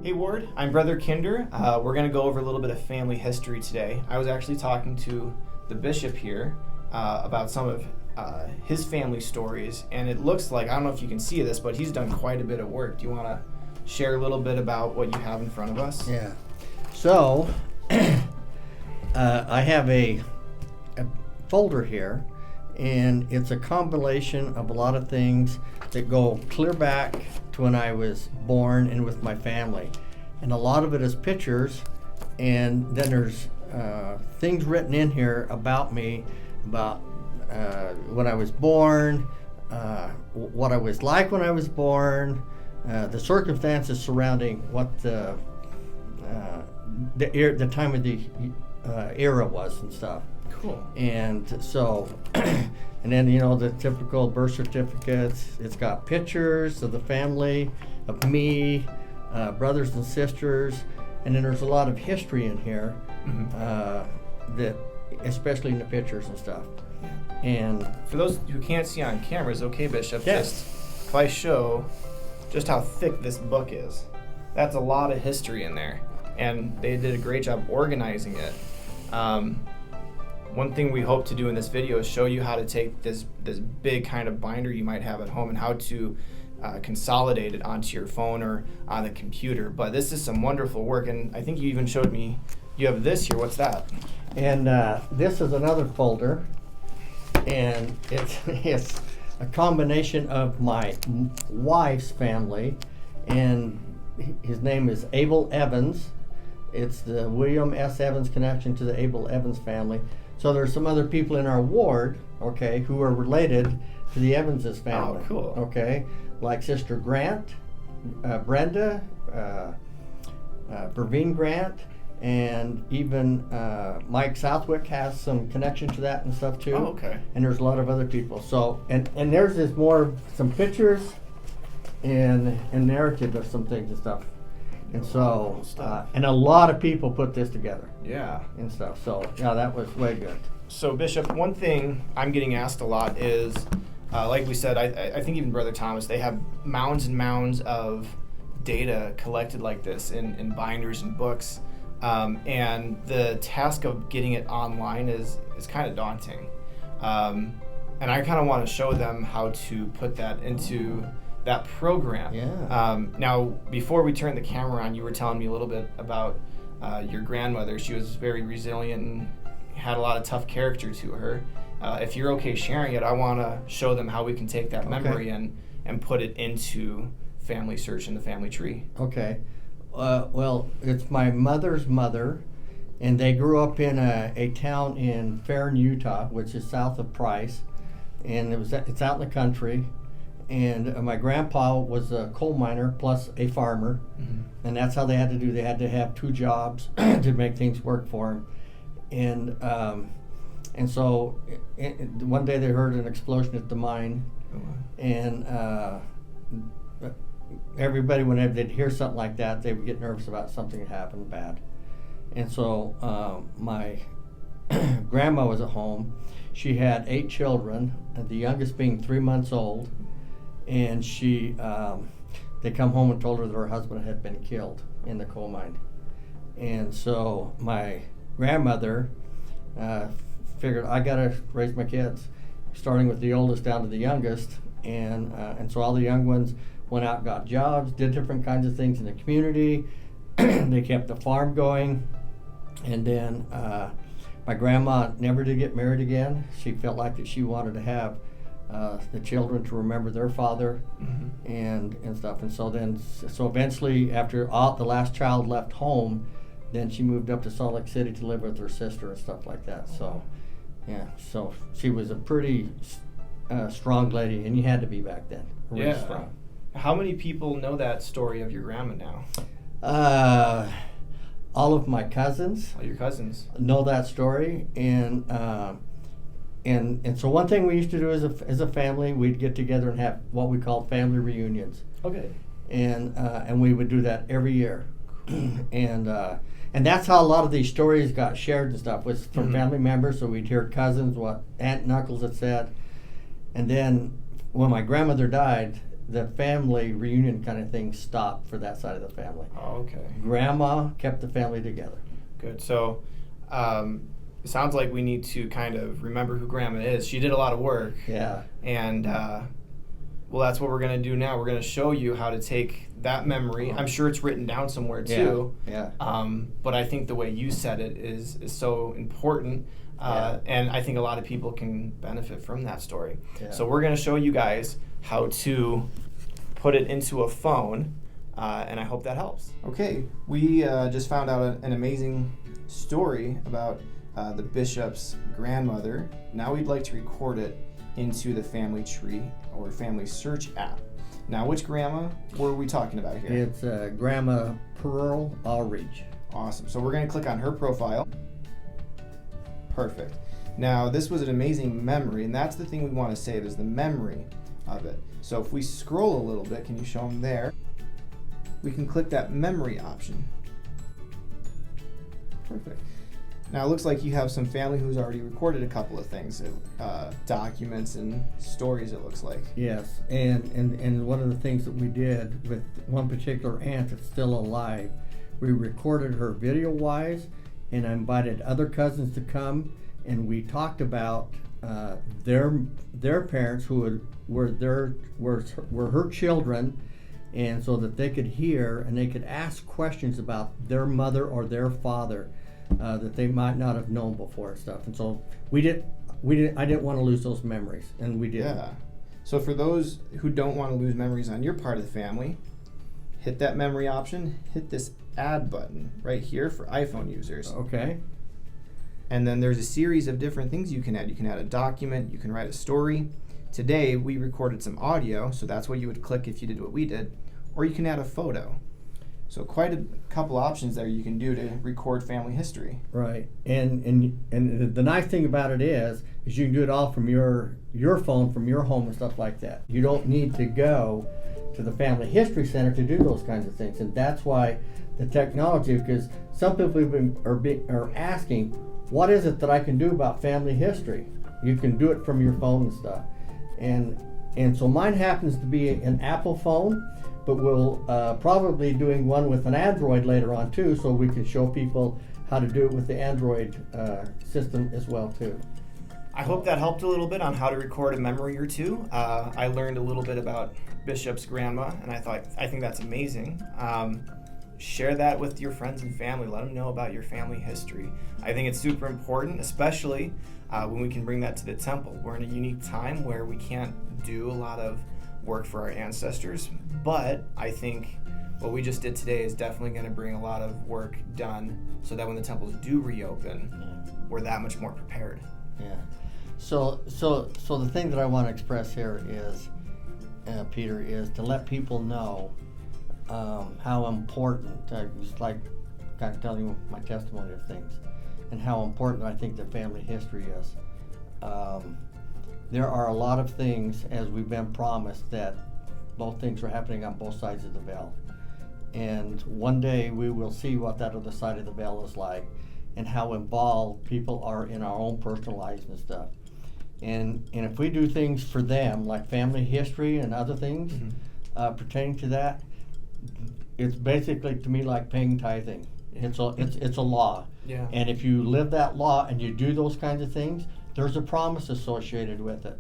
Hey Ward, I'm Brother Kinder. We're going to go over a little bit of family history today. I was actually talking to the bishop here about some of his family stories, and it looks like, I don't know if you can see this, but he's done quite a bit of work. Do you want to share a little bit about what you have in front of us? Yeah. So, I have a folder here, and it's a compilation of a lot of things that go clear back to when I was born and with my family. And a lot of it is pictures, and then there's things written in here about me, about when I was born, what I was like when I was born, the circumstances surrounding what the time of the era was and stuff. Cool. And so, and then, you know, the typical birth certificates. It's got pictures of the family, of me, brothers and sisters, and then there's a lot of history in here, that, especially in the pictures and stuff. And for those who can't see on cameras, okay, Bishop, Yes. just if I show just how thick this book is, that's a lot of history in there, and they did a great job organizing it. One thing we hope to do in this video is show you how to take this big kind of binder you might have at home and how to consolidate it onto your phone or on the computer. But this is some wonderful work, and I think you even showed me you have this here. What's that? And this is another folder, and it's a combination of my wife's family, and his name is Abel Evans. It's the William S. Evans connection to the Abel Evans family. So there's some other people in our ward, okay, who are related to the Evanses family. Oh, cool. Okay, like Sister Grant, Brenda, Bervine Grant, and even Mike Southwick has some connection to that and stuff too. Oh, okay. And there's a lot of other people. So, and theirs is more some pictures and narrative of some things and stuff. And so, and a lot of people put this together. Yeah. And stuff. So, yeah, that was way good. So, Bishop, one thing I'm getting asked a lot is, like we said, I think even Brother Thomas, they have mounds and mounds of data collected like this in binders and books. And the task of getting it online is kind of daunting. And I kind of want to show them how to put that into that program. Yeah. Now, before we turned the camera on, you were telling me a little bit about your grandmother. She was very resilient and had a lot of tough character to her. If you're okay sharing it, I want to show them how we can take that memory and put it into Family Search in the family tree. Okay. Well, it's my mother's mother, and they grew up in a town in Farron, Utah, which is south of Price, and it's out in the country. And my grandpa was a coal miner plus a farmer, and that's how they had to do. They had to have two jobs to make things work for him. And so one day they heard an explosion at the mine, and everybody, whenever they'd hear something like that, they would get nervous about something that happened bad. And so my grandma was at home. She had 8 children, the youngest being 3 months old. And they come home and told her that her husband had been killed in the coal mine. And so my grandmother figured, I gotta raise my kids, starting with the oldest down to the youngest. And so all the young ones went out, got jobs, did different kinds of things in the community. They kept the farm going. And then my grandma never did get married again. She felt like that she wanted to have the children to remember their father and stuff. And so eventually, after the last child left home, then she moved up to Salt Lake City to live with her sister and stuff like that. So, yeah, so she was a pretty strong lady, and you had to be back then. Really strong. How many people know that story of your grandma now? All of my cousins. All your cousins know that story, and so one thing we used to do as a family, we'd get together and have what we called family reunions. Okay. And we would do that every year, and that's how a lot of these stories got shared and stuff, was from family members. So we'd hear cousins, what aunt and uncles had said, and then when my grandmother died, the family reunion kind of thing stopped for that side of the family. Oh, okay. Grandma kept the family together. Good. So, it sounds like we need to kind of remember who Grandma is. She did a lot of work. Yeah. And, well, that's what we're going to do now. We're going to show you how to take that memory. I'm sure it's written down somewhere too. Yeah. But I think the way you said it is so important. And I think a lot of people can benefit from that story. Yeah. So we're going to show you guys how to put it into a phone, and I hope that helps. Okay, we just found out an amazing story about the bishop's grandmother. Now we'd like to record it into the Family Tree or Family Search app. Now, which grandma were we talking about here? It's Grandma Pearl Allreach. Awesome. So we're going to click on her profile. Perfect. Now, this was an amazing memory, and that's the thing we want to save is the memory of it. So if we scroll a little bit, can you show them there? We can click that memory option. Perfect. Now it looks like you have some family who's already recorded a couple of things, documents and stories it looks like. Yes, and one of the things that we did with one particular aunt that's still alive, we recorded her video-wise, and I invited other cousins to come, and we talked about their parents who were her children, and so that they could hear and they could ask questions about their mother or their father. That they might not have known before and stuff, and so I didn't want to lose those memories, and we did. Yeah. So for those who don't want to lose memories on your part of the family, hit that memory option, hit this add button right here for iPhone users. Okay. And then there's a series of different things you can add. You can add a document, you can write a story. Today we recorded some audio, so that's what you would click if you did what we did, or you can add a photo. So quite a couple options there you can do to record family history. Right, and the nice thing about it is you can do it all from your phone, from your home and stuff like that. You don't need to go to the Family History Center to do those kinds of things, and that's why the technology. Because some people are asking, what is it that I can do about family history? You can do it from your phone and stuff, and so mine happens to be an Apple phone. But we'll probably doing one with an Android later on too, so we can show people how to do it with the Android system as well too. I hope that helped a little bit on how to record a memory or two. I learned a little bit about Bishop's grandma, and I think that's amazing. Share that with your friends and family. Let them know about your family history. I think it's super important, especially when we can bring that to the temple. We're in a unique time where we can't do a lot of work for our ancestors, but I think what we just did today is definitely going to bring a lot of work done so that when the temples do reopen, we're that much more prepared. Yeah. So the thing that I want to express here is, Peter, is to let people know how important, just like kind of telling you my testimony of things, and how important I think the family history is. There are a lot of things, as we've been promised, that both things are happening on both sides of the veil. And one day we will see what that other side of the veil is like and how involved people are in our own personal lives and stuff. And if we do things for them, like family history and other things pertaining to that, it's basically, to me, like paying tithing. It's a law. Yeah. And if you live that law and you do those kinds of things, there's a promise associated with it.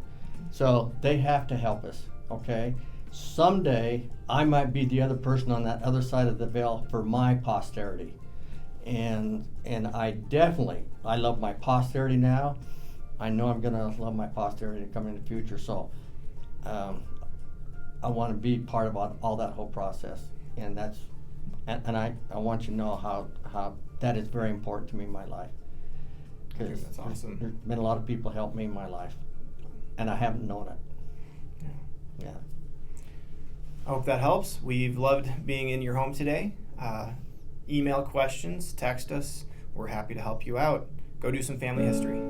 So they have to help us, okay? Someday, I might be the other person on that other side of the veil for my posterity. And I love my posterity now. I know I'm gonna love my posterity coming in the future. So I want to be part of all that whole process. And I want you to know how that is very important to me in my life. I think that's awesome. There's been a lot of people help me in my life, and I haven't known it. Yeah. I hope that helps. We've loved being in your home today. Email questions, text us. We're happy to help you out. Go do some family history.